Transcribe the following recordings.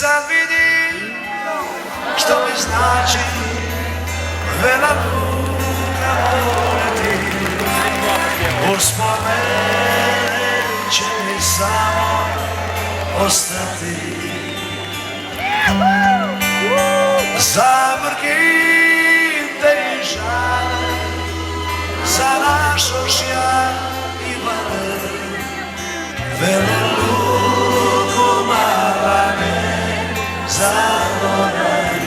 sad vidim što mi znači vela luka morati. Uspomene će mi samo ostati. Zamrkim te i žal za našo šja i vale. Vela luku mala ne zaboravi.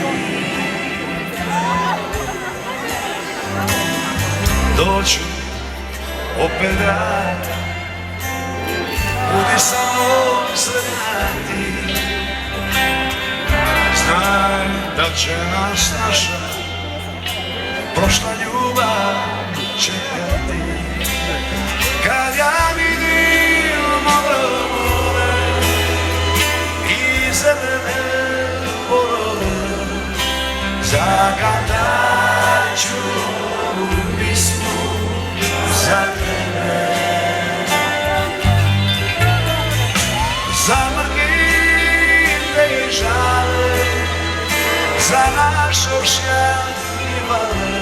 Doću opet rad, budi samo sretnati. Znaj da će nas naša prošla ljubav čekati. Kad ja vidim more i zelene borove, zagadat ću ovu pismu za tebe. Zamrkim te i žale za našo šja i vale.